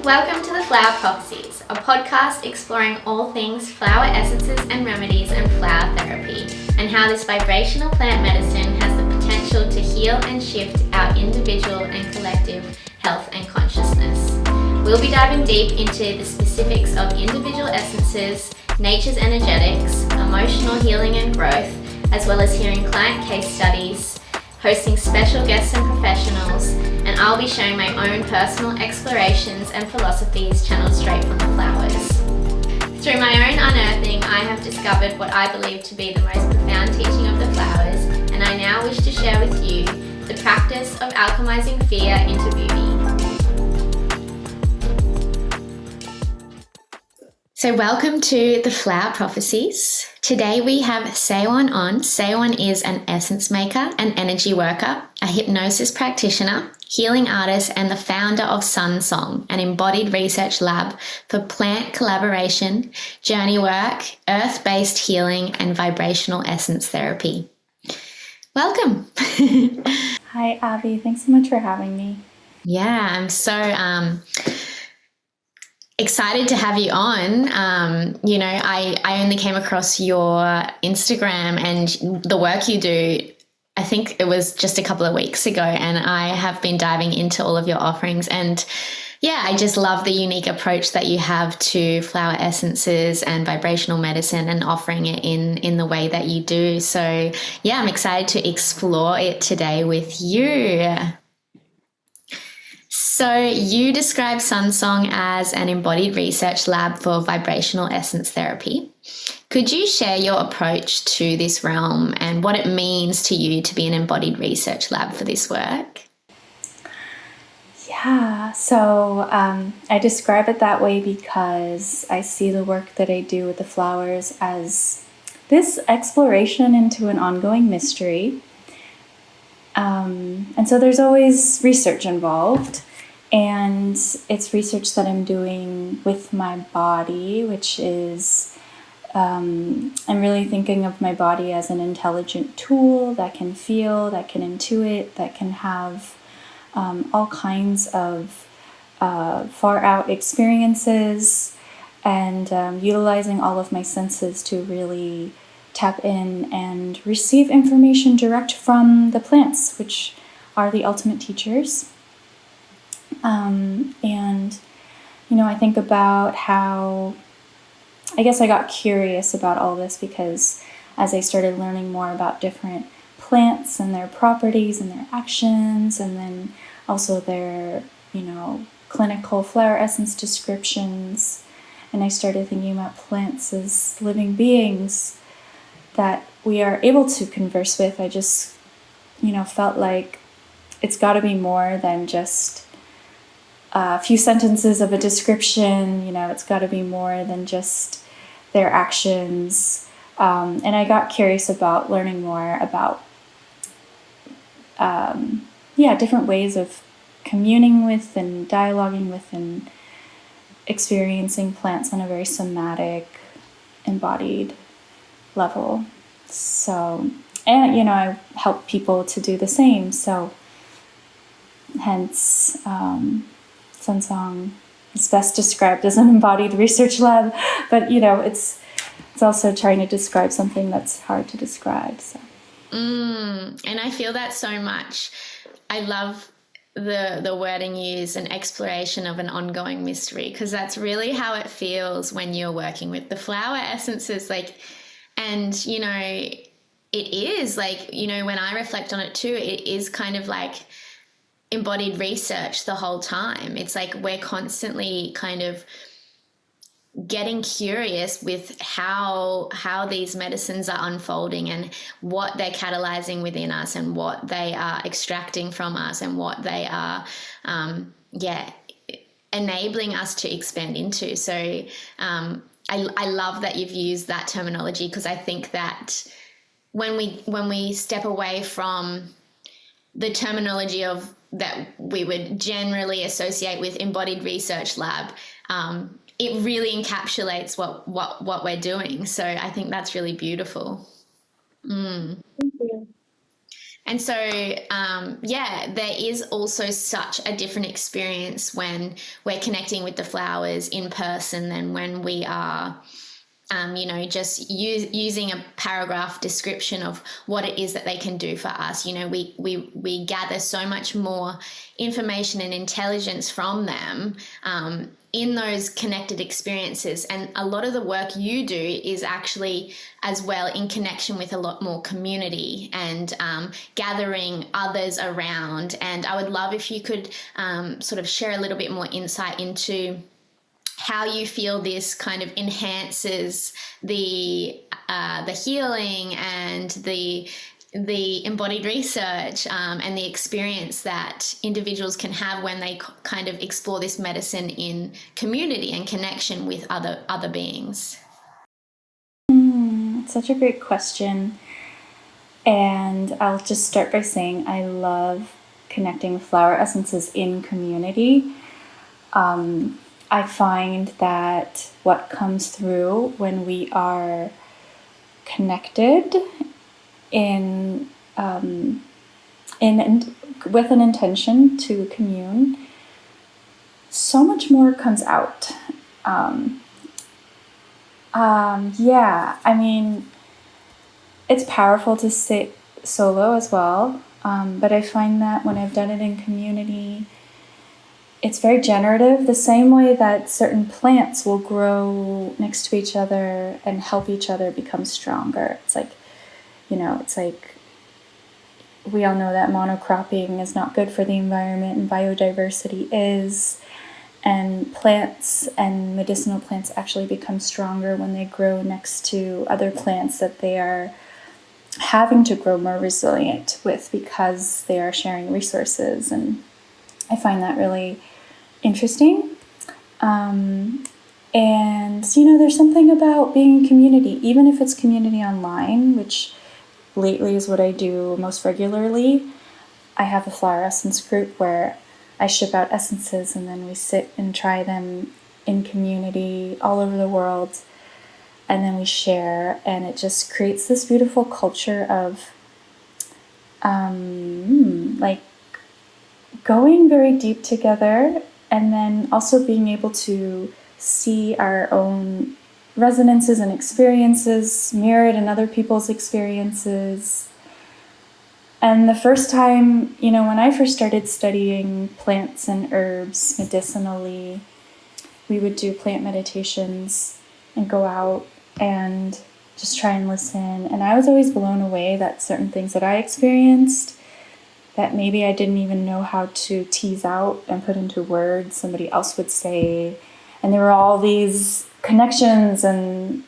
Welcome to the Flower Prophecies, a podcast exploring all things flower essences and remedies and flower therapy, and how this vibrational plant medicine has the potential to heal and shift our individual and collective health and consciousness. We'll be diving deep into the specifics of individual essences, nature's energetics, emotional healing and growth, as well as hearing client case studies, hosting special guests and professionals, and I'll be sharing my own personal explorations and philosophies channeled straight from the flowers. Through my own unearthing, I have discovered what I believe to be the most profound teaching of the flowers, and I now wish to share with you the practice of alchemizing fear into beauty. So welcome to the Flower Prophecies. Today we have Saewon on. Saewon is an essence maker, an energy worker, a hypnosis practitioner, healing artist, and the founder of Sun Song, an embodied research lab for plant collaboration, journey work, earth-based healing, and vibrational essence therapy. Welcome. Hi, Abby. Thanks so much for having me. Yeah, I'm so excited to have you on. I only came across your Instagram and the work you do, I think it was just a couple of weeks ago, and I have been diving into all of your offerings. And yeah, I just love the unique approach that you have to flower essences and vibrational medicine and offering it in the way that you do. So yeah, I'm excited to explore it today with you. So you describe Sun Song as an embodied research lab for vibrational essence therapy. Could you share your approach to this realm and what it means to you to be an embodied research lab for this work? Yeah, so I describe it that way because I see the work that I do with the flowers as this exploration into an ongoing mystery. And so there's always research involved. And it's research that I'm doing with my body, which is, I'm really thinking of my body as an intelligent tool that can feel, that can intuit, that can have all kinds of far out experiences, and utilizing all of my senses to really tap in and receive information direct from the plants, which are the ultimate teachers. I think about how, I guess I got curious about all this because as I started learning more about different plants and their properties and their actions, and then also their, clinical flower essence descriptions, and I started thinking about plants as living beings that we are able to converse with, I just, felt like it's got to be more than just a few sentences of a description. It's got to be more than just their actions. And I got curious about learning more about, different ways of communing with and dialoguing with and experiencing plants on a very somatic, embodied level. So, and, I help people to do the same. So, hence, Sun Song is best described as an embodied research lab, but it's also trying to describe something that's hard to describe. So, and I feel that so much. I love the wording used, an exploration of an ongoing mystery, because that's really how it feels when you're working with the flower essences. And it is when I reflect on it too, it is kind of like embodied research the whole time. It's like we're constantly kind of getting curious with how these medicines are unfolding and what they're catalyzing within us and what they are extracting from us and what they are enabling us to expand into. So I love that you've used that terminology, because I think that when we step away from the terminology of that we would generally associate with embodied research lab, it really encapsulates what we're doing. So I think that's really beautiful. Thank you. And so, there is also such a different experience when we're connecting with the flowers in person than when we are, just using a paragraph description of what it is that they can do for us. We gather so much more information and intelligence from them in those connected experiences. And a lot of the work you do is actually as well in connection with a lot more community and gathering others around. And I would love if you could sort of share a little bit more insight into how you feel this kind of enhances the healing and the embodied research and the experience that individuals can have when they kind of explore this medicine in community and connection with other beings. Such a great question. And I'll just start by saying I love connecting with flower essences in community. I find that what comes through when we are connected with an intention to commune, so much more comes out. It's powerful to sit solo as well, but I find that when I've done it in community, it's very generative, the same way that certain plants will grow next to each other and help each other become stronger. It's like we all know that monocropping is not good for the environment and biodiversity is. And plants and medicinal plants actually become stronger when they grow next to other plants that they are having to grow more resilient with because they are sharing resources. And I find that really interesting. There's something about being in community, even if it's community online, which lately is what I do most regularly. I have a flower essence group where I ship out essences and then we sit and try them in community all over the world. And then we share, and it just creates this beautiful culture of going very deep together, and then also being able to see our own resonances and experiences mirrored in other people's experiences. And the first time, when I first started studying plants and herbs medicinally, we would do plant meditations and go out and just try and listen. And I was always blown away that certain things that I experienced that maybe I didn't even know how to tease out and put into words, somebody else would say. And there were all these connections and,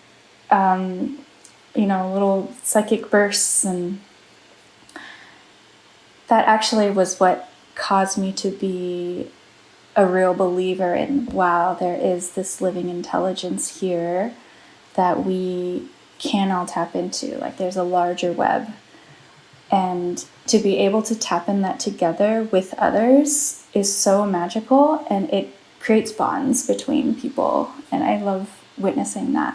little psychic bursts. And that actually was what caused me to be a real believer in, wow, there is this living intelligence here that we can all tap into. Like there's a larger web. And to be able to tap in that together with others is so magical, and it creates bonds between people. And I love witnessing that.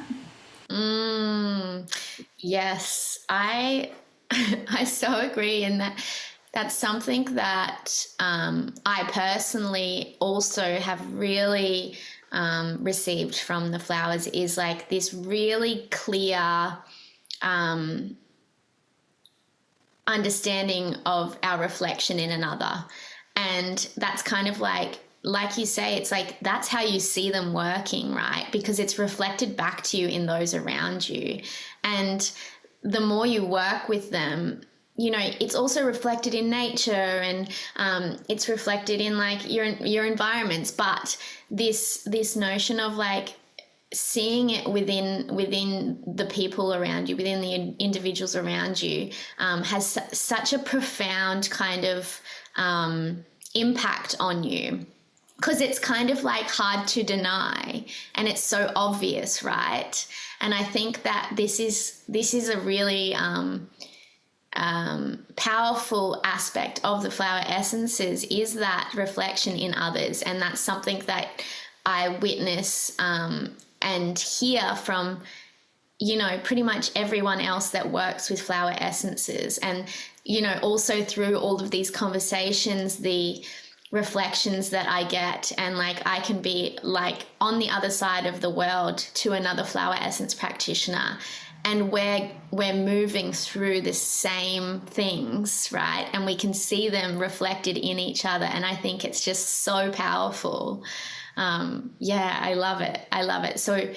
Yes, I so agree. And that's something that I personally also have really received from the flowers, is like this really clear understanding of our reflection in another. And that's kind of like you say, it's like that's how you see them working, right? Because it's reflected back to you in those around you. And the more you work with them, it's also reflected in nature, and it's reflected in like your environments. But this notion of like seeing it within the people around you, within the individuals around you, has such a profound kind of impact on you, because it's kind of like hard to deny, and it's so obvious, right? And I think that this is a really powerful aspect of the flower essences, is that reflection in others. And that's something that I witness and hear from, pretty much everyone else that works with flower essences. And also through all of these conversations, the reflections that I get, and like I can be like on the other side of the world to another flower essence practitioner, and we're moving through the same things, right? And we can see them reflected in each other, and I think it's just so powerful. I love it. So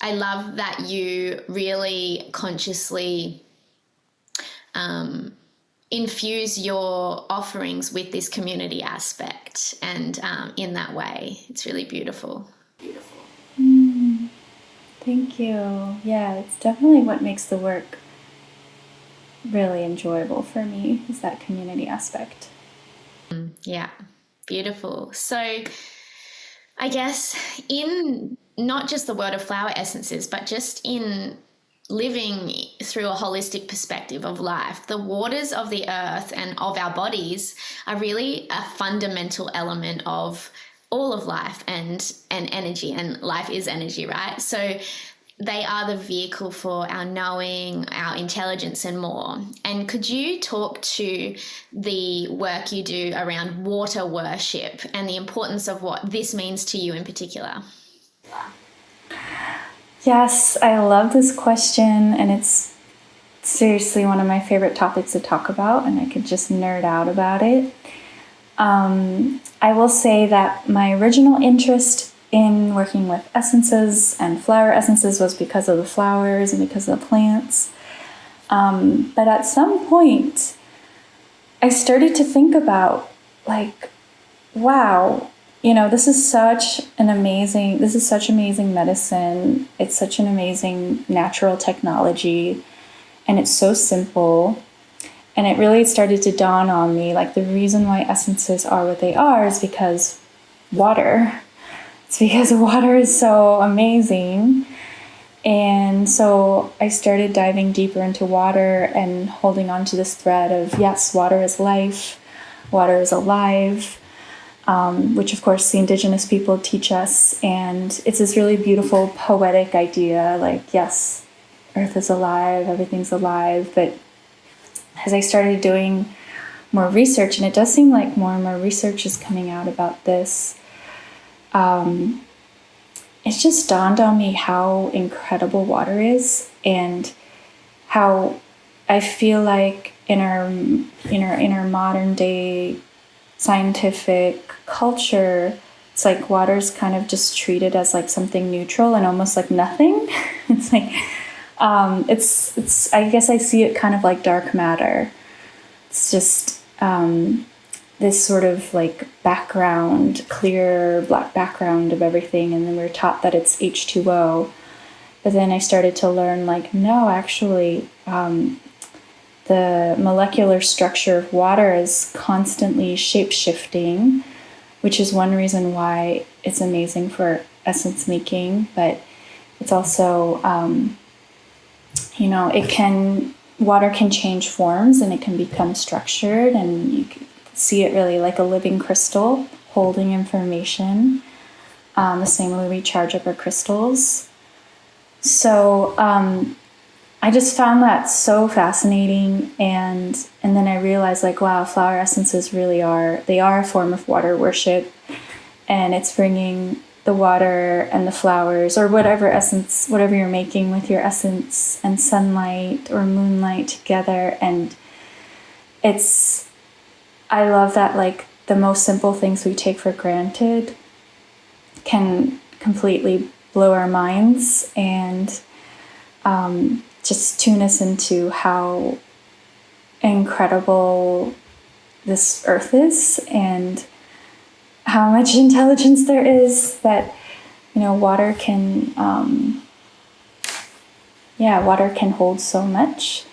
I love that you really consciously infuse your offerings with this community aspect, and in that way it's really beautiful. Thank you. Yeah, it's definitely what makes the work really enjoyable for me, is that community aspect. Yeah, beautiful. So I guess in not just the world of flower essences, but just in living through a holistic perspective of life, the waters of the earth and of our bodies are really a fundamental element of all of life and energy, and life is energy, right? So they are the vehicle for our knowing, our intelligence, and more. And could you talk to the work you do around water worship and the importance of what this means to you in particular? Yes, I love this question, and it's seriously one of my favorite topics to talk about, and I could just nerd out about it. I will say that my original interest in working with essences and flower essences was because of the flowers and because of the plants. But at some point, I started to think about, like, wow, this is such amazing medicine. It's such an amazing natural technology, and it's so simple. And it really started to dawn on me, like, the reason why essences are what they are is because water. It's because water is so amazing. And so I started diving deeper into water and holding on to this thread of, yes, water is life, water is alive, which of course the indigenous people teach us. And it's this really beautiful poetic idea, like, yes, earth is alive, everything's alive. But as I started doing more research, and it does seem like more and more research is coming out about this, it's just dawned on me how incredible water is, and how I feel like in our modern day scientific culture, it's like water's kind of just treated as like something neutral and almost like nothing. It's like it's I guess I see it kind of like dark matter. It's just this sort of like background, clear black background of everything, and then we're taught that it's H2O. But then I started to learn, like, no, actually, the molecular structure of water is constantly shape-shifting, which is one reason why it's amazing for essence making. But it's also, water can change forms, and it can become structured, and you can see it really like a living crystal holding information, the same way we charge up our crystals. So I just found that so fascinating, and then I realized, like, wow, flower essences really are a form of water worship, and it's bringing the water and the flowers, or whatever you're making with your essence, and sunlight or moonlight together. And I love that, like, the most simple things we take for granted can completely blow our minds and just tune us into how incredible this earth is, and how much intelligence there is, that water can hold so much.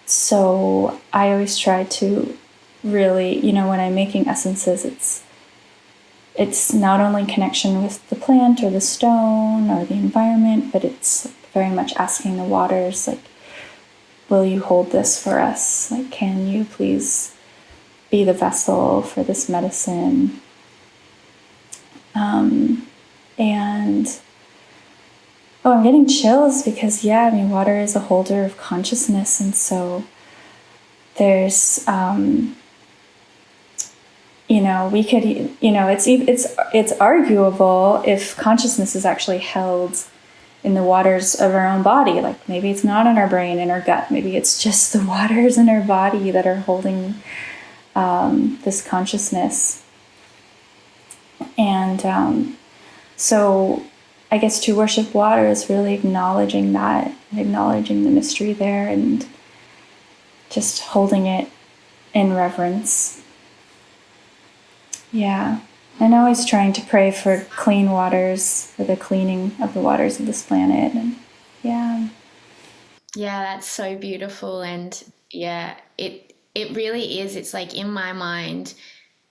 So I always try to really, when I'm making essences, it's not only connection with the plant or the stone or the environment, but it's very much asking the waters, like, will you hold this for us? Like, can you please be the vessel for this medicine? I'm getting chills because, water is a holder of consciousness, and so there's, we could, it's arguable if consciousness is actually held in the waters of our own body. Like maybe it's not in our brain, in our gut. Maybe it's just the waters in our body that are holding this consciousness. And so I guess to worship water is really acknowledging that, acknowledging the mystery there, and just holding it in reverence. Yeah. And always trying to pray for clean waters, for the cleaning of the waters of this planet. And yeah. Yeah, that's so beautiful. And yeah, it really is. It's like in my mind,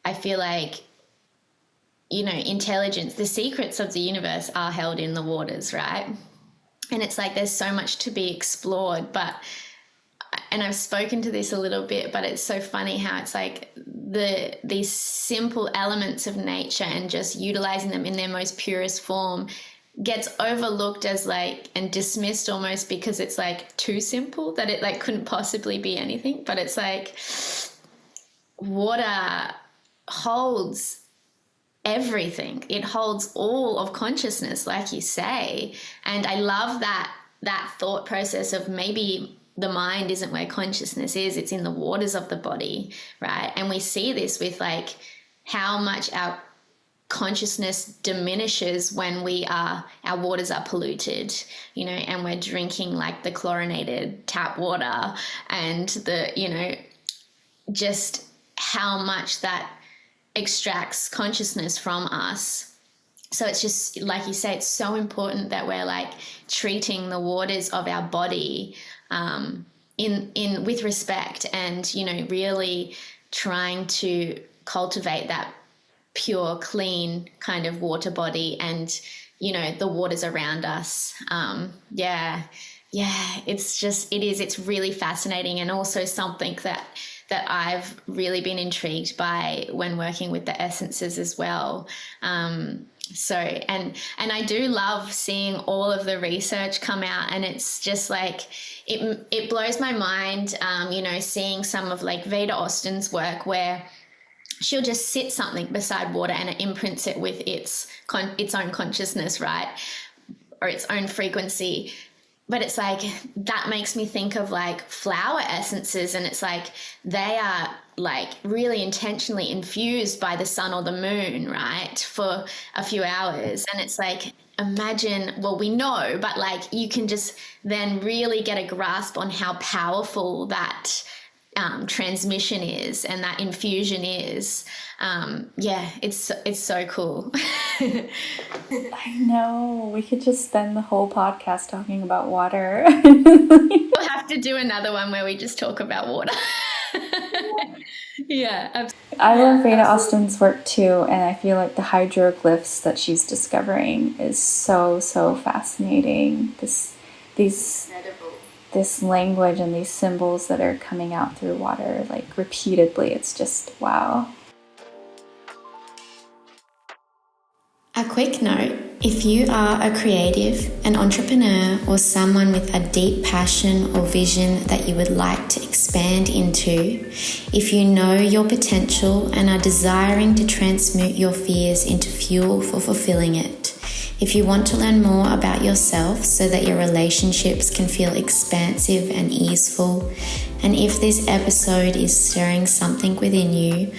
I feel like, intelligence, the secrets of the universe are held in the waters, right? And it's like there's so much to be explored, and I've spoken to this a little bit, but it's so funny how it's like these simple elements of nature and just utilizing them in their most purest form gets overlooked as like, and dismissed almost because it's like too simple, that it like couldn't possibly be anything. But it's like water holds everything. It holds all of consciousness, like you say. And I love that thought process of maybe the mind isn't where consciousness is, it's in the waters of the body, right? And we see this with like how much our consciousness diminishes when our waters are polluted, and we're drinking like the chlorinated tap water, and just how much that extracts consciousness from us. So it's just, like you say, it's so important that we're like treating the waters of our body in with respect, and really trying to cultivate that pure, clean kind of water body, and the waters around us. It's really fascinating, and also something that I've really been intrigued by when working with the essences as well. So I do love seeing all of the research come out, and it's just like it blows my mind, seeing some of like Veda Austin's work where she'll just sit something beside water and it imprints it with its own consciousness, right, or its own frequency. But it's like, that makes me think of like flower essences, and it's like they are like really intentionally infused by the sun or the moon, right, for a few hours. And it's like, imagine, well, we know, but like you can just then really get a grasp on how powerful that transmission is and that infusion is. It's so cool. I know. We could just spend the whole podcast talking about water. We'll have to do another one where we just talk about water. Yeah, absolutely. I love Veda Austin's work too, and I feel like the hydroglyphs that she's discovering is so fascinating. This language and these symbols that are coming out through water, like repeatedly, it's just wow. A quick note, if you are a creative, an entrepreneur, or someone with a deep passion or vision that you would like to expand into, if you know your potential and are desiring to transmute your fears into fuel for fulfilling it, if you want to learn more about yourself so that your relationships can feel expansive and easeful, and if this episode is stirring something within you,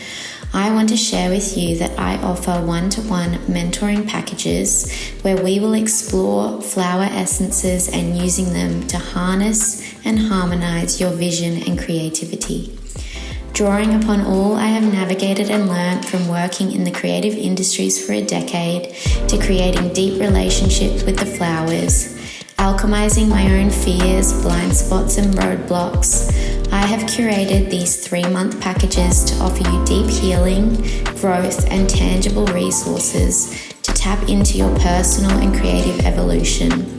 I want to share with you that I offer one-to-one mentoring packages where we will explore flower essences and using them to harness and harmonize your vision and creativity. Drawing upon all I have navigated and learned from working in the creative industries for a decade to creating deep relationships with the flowers, alchemizing my own fears, blind spots, and roadblocks, I have curated these 3-month packages to offer you deep healing, growth, and tangible resources to tap into your personal and creative evolution.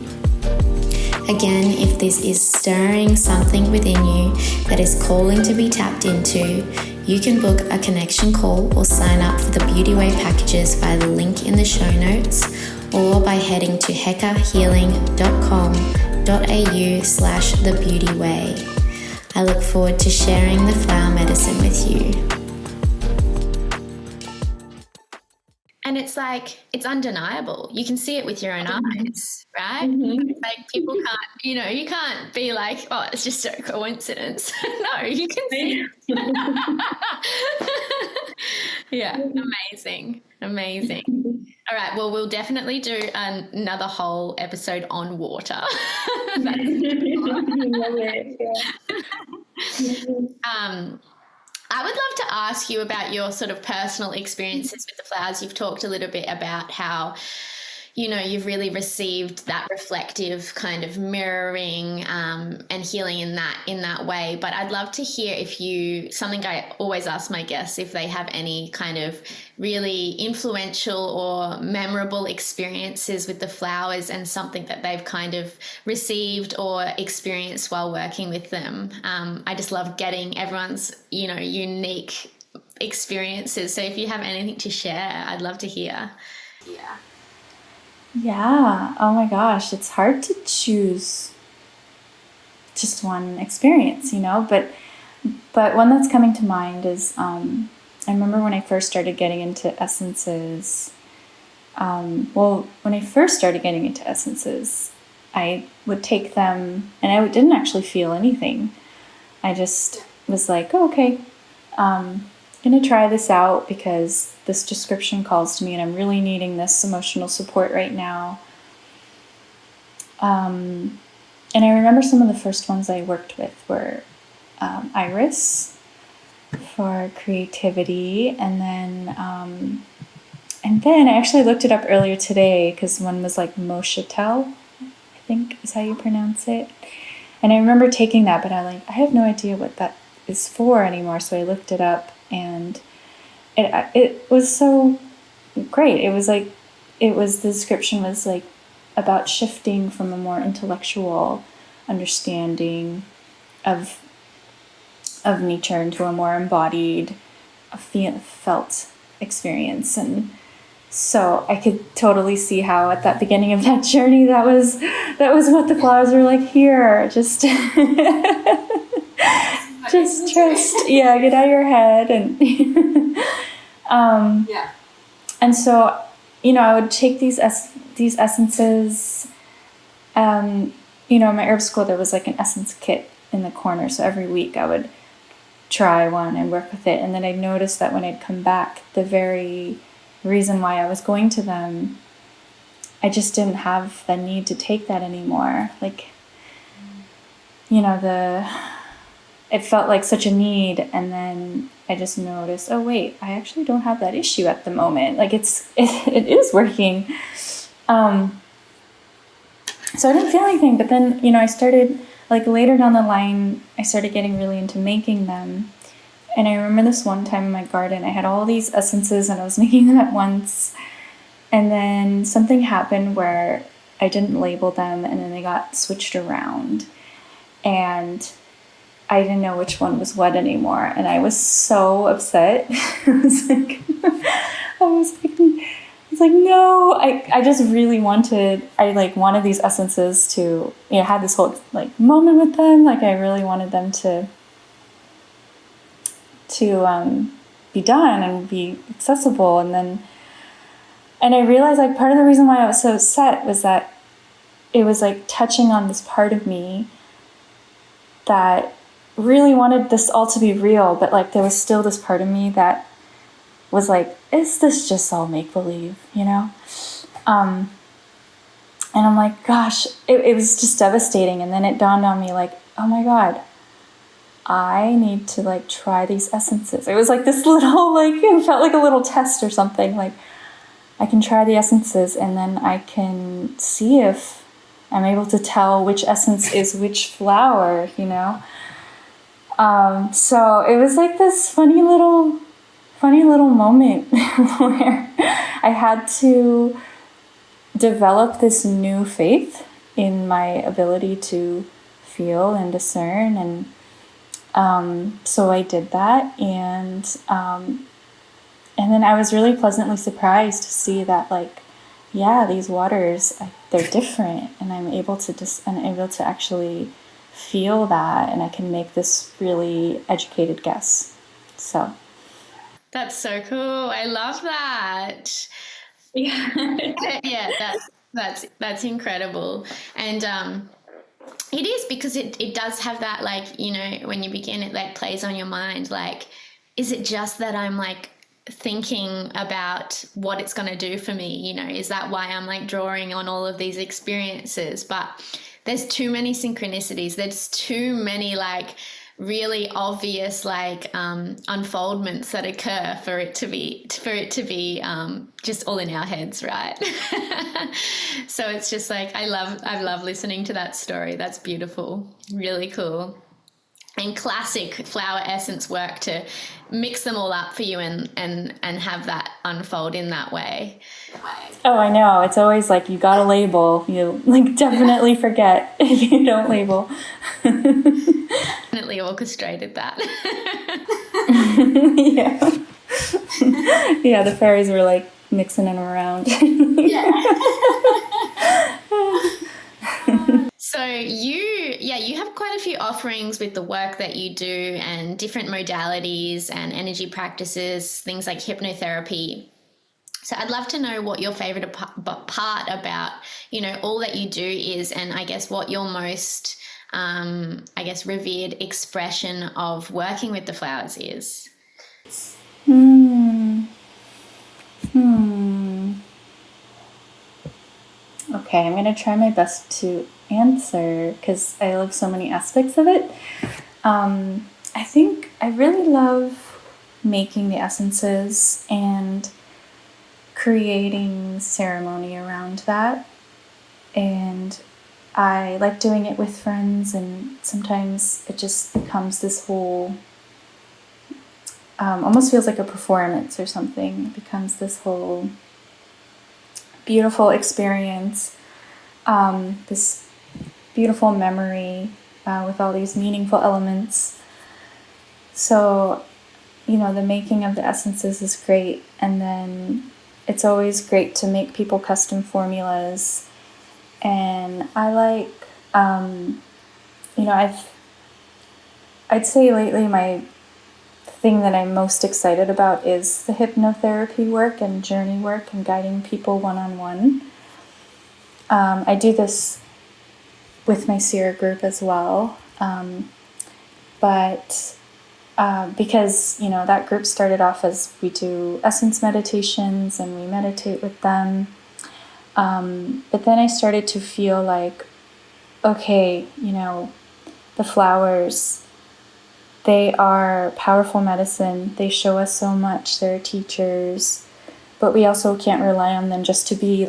Again, if this is stirring something within you that is calling to be tapped into, you can book a connection call or sign up for the Beauty Way packages via the link in the show notes, or by heading to hekahealing.com.au/thebeautyway. I look forward to sharing the flower medicine with you. And it's like, it's undeniable. You can see it with your own eyes, right? Mm-hmm. It's like people can't, you can't be like, oh, it's just a coincidence. No, you can see it. Yeah, amazing. All right, well, we'll definitely do another whole episode on water. I would love to ask you about your sort of personal experiences with the flowers. You've talked a little bit about how, you've really received that reflective kind of mirroring and healing in that way. But I'd love to hear something I always ask my guests, if they have any kind of really influential or memorable experiences with the flowers and something that they've kind of received or experienced while working with them. I just love getting everyone's, unique experiences. So if you have anything to share, I'd love to hear. Yeah. Oh my gosh. It's hard to choose just one experience, but one that's coming to mind is, I remember when I first started getting into essences, I would take them and I didn't actually feel anything. I just was like, oh, okay, I'm going to try this out because this description calls to me and I'm really needing this emotional support right now. And I remember some of the first ones I worked with were iris for creativity, and then I actually looked it up earlier today because one was like Moshatel, I think is how you pronounce it. And I remember taking that, but I have no idea what that is for anymore. So I looked it up, and it was so great. The description was like about shifting from a more intellectual understanding of nature into a more embodied, felt experience. And so I could totally see how at that beginning of that journey, that was what the flowers were like. Here, just just trust. Yeah, get out of your head. And and so, I would take these essences. In my herb school, there was like an essence kit in the corner. So every week I would try one and work with it. And then I'd notice that when I'd come back, the very reason why I was going to them, I just didn't have the need to take that anymore. Like, it felt like such a need. And then I just noticed, oh wait, I actually don't have that issue at the moment. Like it is working. So I didn't feel anything, but then, I started, like later down the line, I started getting really into making them. And I remember this one time in my garden, I had all these essences and I was making them at once. And then something happened where I didn't label them, and then they got switched around. And I didn't know which one was what anymore. And I was so upset. I was like, no, I just really wanted these essences to, had this whole like moment with them. Like I really wanted them to be done and be accessible. And I realized like part of the reason why I was so upset was that it was like touching on this part of me that really wanted this all to be real, but like there was still this part of me that was like, is this just all make-believe, and I'm like, gosh, it was just devastating. And then it dawned on me like, oh my God, I need to like try these essences. It was like this little, like, it felt like a little test or something. Like I can try the essences and then I can see if I'm able to tell which essence is which flower, So it was like this funny little moment where I had to develop this new faith in my ability to feel and discern. And so I did that. And then I was really pleasantly surprised to see that, like, yeah, these waters, they're different. And I'm able to actually feel that, and I can make this really educated guess. So that's so cool. I love that. Yeah, that's incredible. And it is, because it does have that, like, you know, when you begin, it like plays on your mind, like, is it just that I'm like thinking about what it's going to do for me? You know, is that why I'm like drawing on all of these experiences? But there's too many synchronicities. There's too many like really obvious like unfoldments that occur for it to be just all in our heads, right? So it's just like I love listening to that story. That's beautiful, really cool. And classic flower essence work to mix them all up for you and have that unfold in that way. Oh, I know. It's always like, you got to label. You like definitely forget if you don't label. Definitely orchestrated that. Yeah. Yeah, the fairies were like mixing them around. Yeah. So you have quite a few offerings with the work that you do, and different modalities and energy practices, things like hypnotherapy. So I'd love to know what your favorite part about, you know, all that you do is, and I guess what your most, revered expression of working with the flowers is. Okay, I'm going to try my best to answer because I love so many aspects of it. I think I really love making the essences and creating ceremony around that. And I like doing it with friends, and sometimes it just becomes this whole, almost feels like a performance or something. It becomes this whole beautiful experience, this beautiful memory with all these meaningful elements. So, you know, the making of the essences is great, and then it's always great to make people custom formulas. And I like, you know, I'd say lately my thing that I'm most excited about is the hypnotherapy work and journey work and guiding people one-on-one. I do this with my Seer group as well, but because, you know, that group started off as we do essence meditations and we meditate with them, but then I started to feel like, okay, you know, the flowers, they are powerful medicine. They show us so much. They're teachers, but we also can't rely on them just to be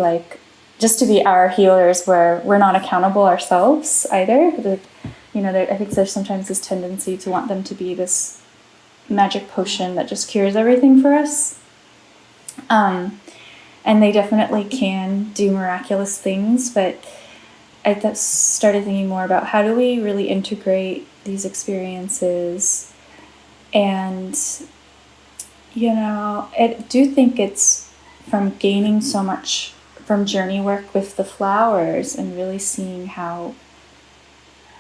our healers, where we're not accountable ourselves either. You know, I think there's sometimes this tendency to want them to be this magic potion that just cures everything for us. And they definitely can do miraculous things, but I started thinking more about how do we really integrate these experiences. And, you know, I do think it's from gaining so much from journey work with the flowers and really seeing how,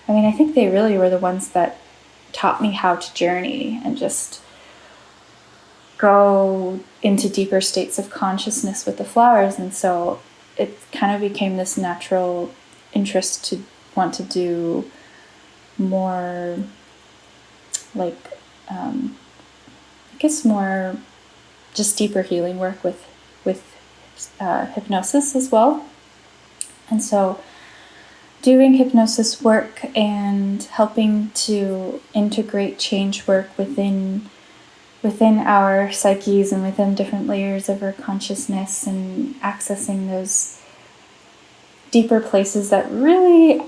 I mean, I think they really were the ones that taught me how to journey and just go into deeper states of consciousness with the flowers. And so it kind of became this natural interest to want to do more like I guess more just deeper healing work with hypnosis as well. And so doing hypnosis work and helping to integrate change work within our psyches and within different layers of our consciousness, and accessing those deeper places that really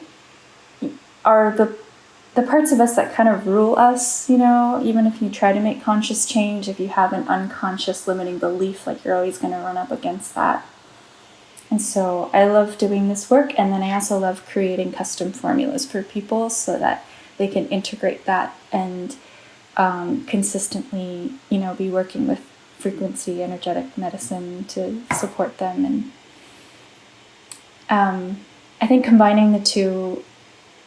are the parts of us that kind of rule us, you know. Even if you try to make conscious change, if you have an unconscious limiting belief, like, you're always going to run up against that. And so I love doing this work, and then I also love creating custom formulas for people so that they can integrate that and consistently, you know, be working with frequency energetic medicine to support them. And I think combining the two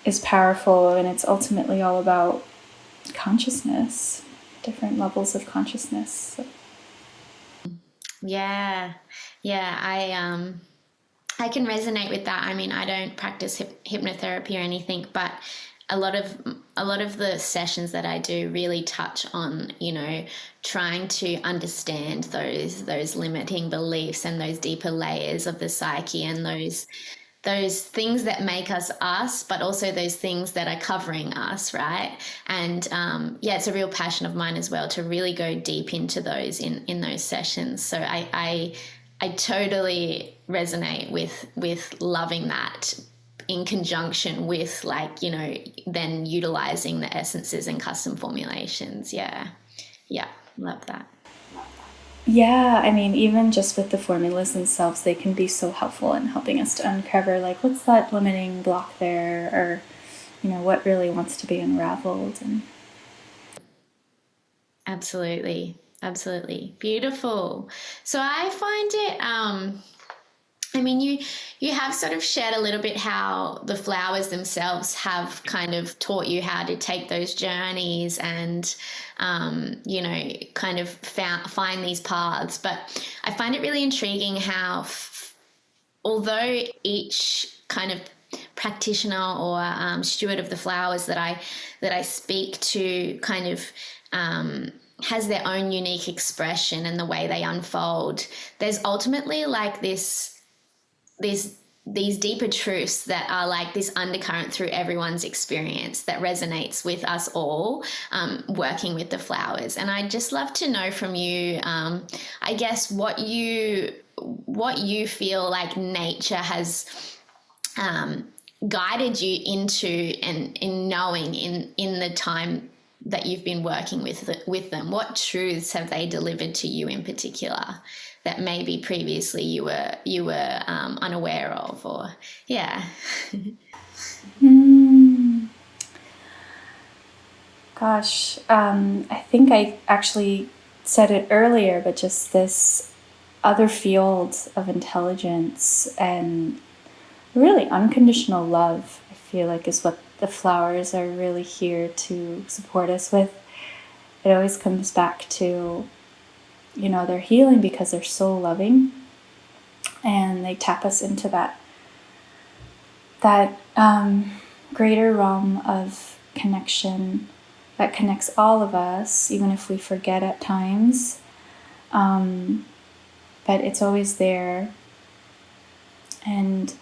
is powerful, and it's ultimately all about consciousness, different levels of consciousness. So. Yeah, I can resonate with that. I mean, I don't practice hypnotherapy or anything, but a lot of the sessions that I do really touch on, trying to understand those limiting beliefs and those deeper layers of the psyche, and those things that make us us, but also those things that are covering us, right? And it's a real passion of mine as well to really go deep into those in those sessions. So I totally resonate with loving that, in conjunction with then utilizing the essences and custom formulations. Yeah, love that. Yeah, I mean, even just with the formulas themselves, they can be so helpful in helping us to uncover, what's that limiting block there, or, what really wants to be unraveled. And Absolutely. Beautiful. So I find it, I mean, you have sort of shared a little bit how the flowers themselves have kind of taught you how to take those journeys and, kind of find these paths. But I find it really intriguing how, although each kind of practitioner or steward of the flowers that I speak to kind of has their own unique expression and the way they unfold, there's ultimately these deeper truths that are like this undercurrent through everyone's experience that resonates with us all, working with the flowers. And I'd just love to know from you, I guess, what you feel like nature has guided you into, and in knowing in the time that you've been working with them. What truths have they delivered to you in particular that maybe previously you were unaware of, or Gosh, I think I actually said it earlier, but just this other field of intelligence and really unconditional love, I feel like, is what the flowers are really here to support us with. It always comes back to, they're healing because they're so loving, and they tap us into that greater realm of connection that connects all of us, even if we forget at times. But it's always there. And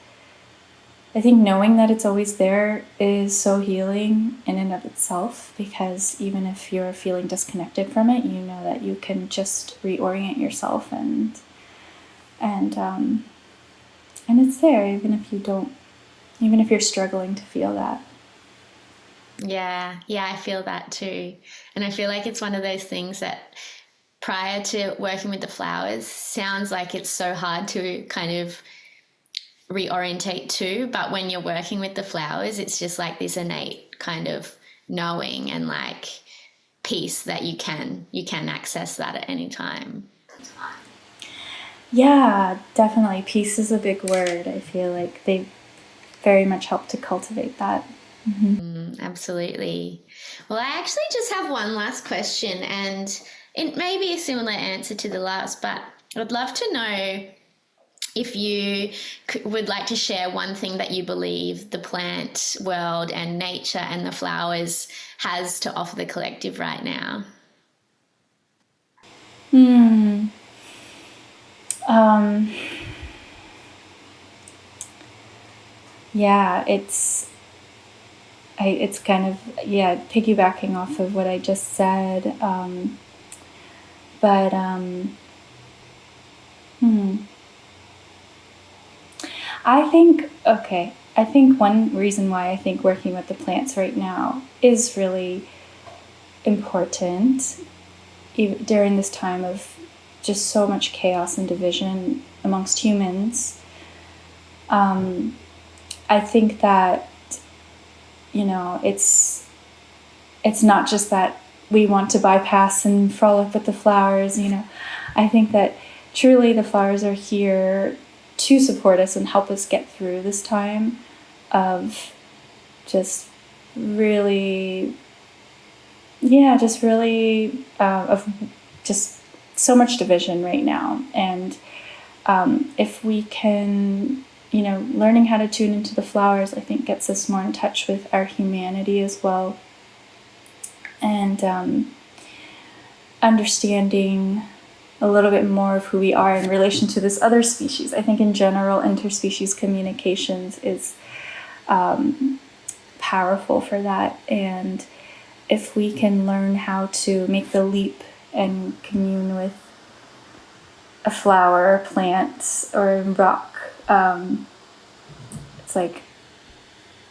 I think knowing that it's always there is so healing in and of itself, because even if you're feeling disconnected from it, you know that you can just reorient yourself and it's there, even if you're struggling to feel that. Yeah, I feel that too. And I feel like it's one of those things that prior to working with the flowers sounds like it's so hard to kind of reorientate to, but when you're working with the flowers, it's just like this innate kind of knowing and like peace that you can access that at any time. Yeah, definitely. Peace is a big word. I feel like they very much help to cultivate that. Absolutely. Well, I actually just have one last question, and it may be a similar answer to the last, but I'd love to know if you would like to share one thing that you believe the plant world and nature and the flowers has to offer the collective right now. Yeah, it's kind of, piggybacking off of what I just said. But I think one reason why I think working with the plants right now is really important during this time of just so much chaos and division amongst humans. I think that, it's not just that we want to bypass and frolic with the flowers, I think that truly the flowers are here to support us and help us get through this time of just really, yeah, just really of just so much division right now. And if we can, learning how to tune into the flowers, I think gets us more in touch with our humanity as well. And understanding a little bit more of who we are in relation to this other species. I think in general, interspecies communications is powerful for that. And if we can learn how to make the leap and commune with a flower, plant, or rock, it's like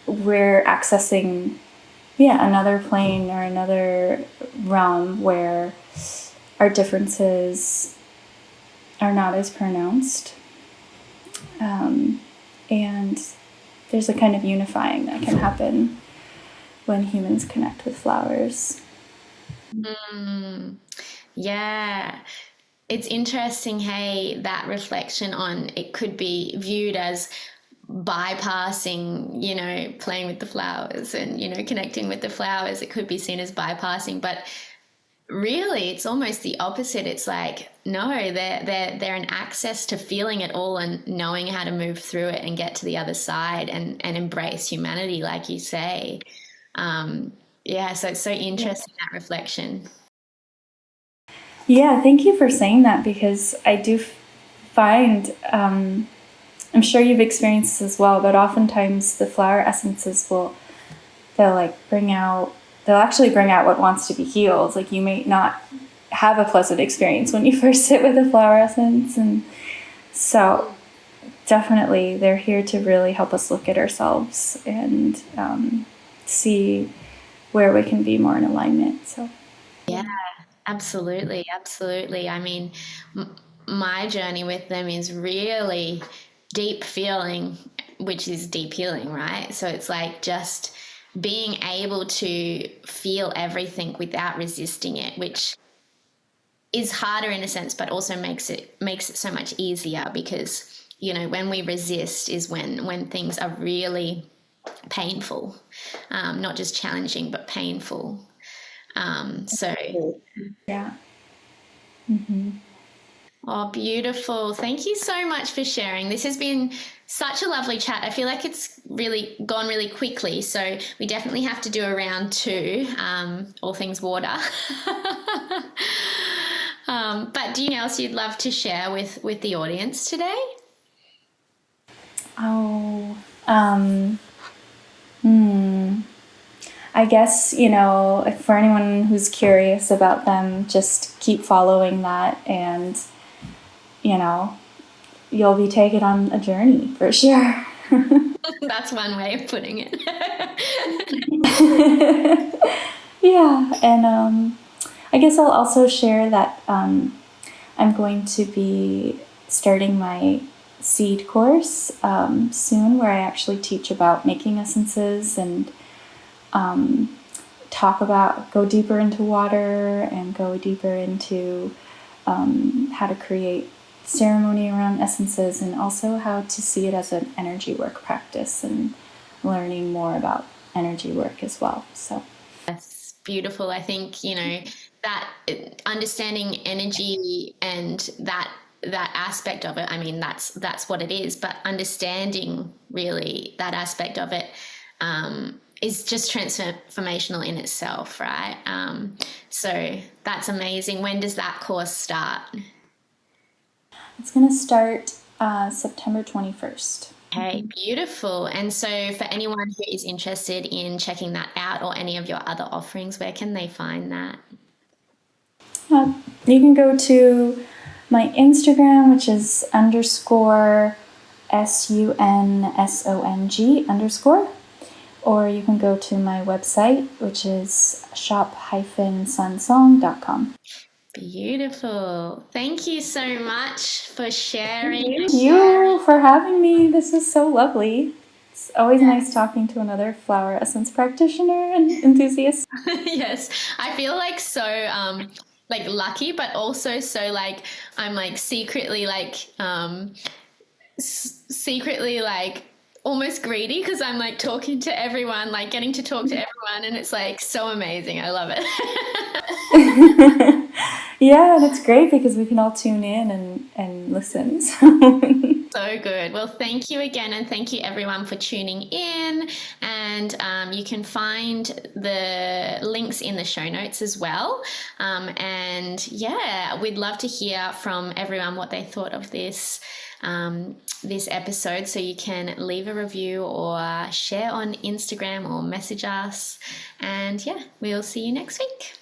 we're accessing, another plane or another realm where our differences are not as pronounced. And there's a kind of unifying that can happen when humans connect with flowers. Yeah. It's interesting, hey, that reflection on it could be viewed as bypassing, playing with the flowers and, connecting with the flowers. It could be seen as bypassing, but really it's almost the opposite. It's like, no, they're an access to feeling it all and knowing how to move through it and get to the other side and embrace humanity, like you say. So it's so interesting, that reflection. Yeah, thank you for saying that, because I do find, I'm sure you've experienced this as well, but oftentimes the flower essences they'll actually bring out what wants to be healed. Like, you may not have a pleasant experience when you first sit with a flower essence. And so definitely they're here to really help us look at ourselves and see where we can be more in alignment. So Yeah, absolutely. Absolutely. I mean, my journey with them is really deep feeling, which is deep healing, right? So it's like just being able to feel everything without resisting it, which is harder in a sense, but also makes it so much easier, because when we resist is when things are really painful, not just challenging but painful. So yeah. Mm-hmm. Oh, beautiful. Thank you so much for sharing. This has been such a lovely chat. I feel like it's really gone really quickly. So we definitely have to do a round two, all things water. But do you know else you'd love to share with the audience today? Oh, I guess, for anyone who's curious about them, just keep following that, and, you'll be taken on a journey for sure. That's one way of putting it. Yeah, and I guess I'll also share that I'm going to be starting my seed course soon, where I actually teach about making essences and go deeper into water and go deeper into how to create ceremony around essences, and also how to see it as an energy work practice, and learning more about energy work as well. So That's beautiful. I think, that understanding energy and that aspect of it, I mean, that's what it is, but understanding really that aspect of it is just transformational in itself, right? So that's amazing. When does that course start? it's going to start September 21st. Okay, beautiful. And so for anyone who is interested in checking that out, or any of your other offerings, where can they find that? You can go to my Instagram, which is _SUNSONG_, or you can go to my website, which is shop-sunsong.com. Beautiful. Thank you so much for sharing. Thank you for having me. This is so lovely. It's always nice talking to another flower essence practitioner and enthusiast. Yes, I feel like so like lucky, but also so like I'm like secretly like almost greedy because I'm like talking to everyone, like getting to talk to everyone, and it's like so amazing. I love it. Yeah, that's great because we can all tune in and listen. So good. Well, thank you again, and thank you everyone for tuning in. And you can find the links in the show notes as well. And yeah, we'd love to hear from everyone what they thought of this episode. So you can leave a review or share on Instagram or message us. And yeah, we'll see you next week.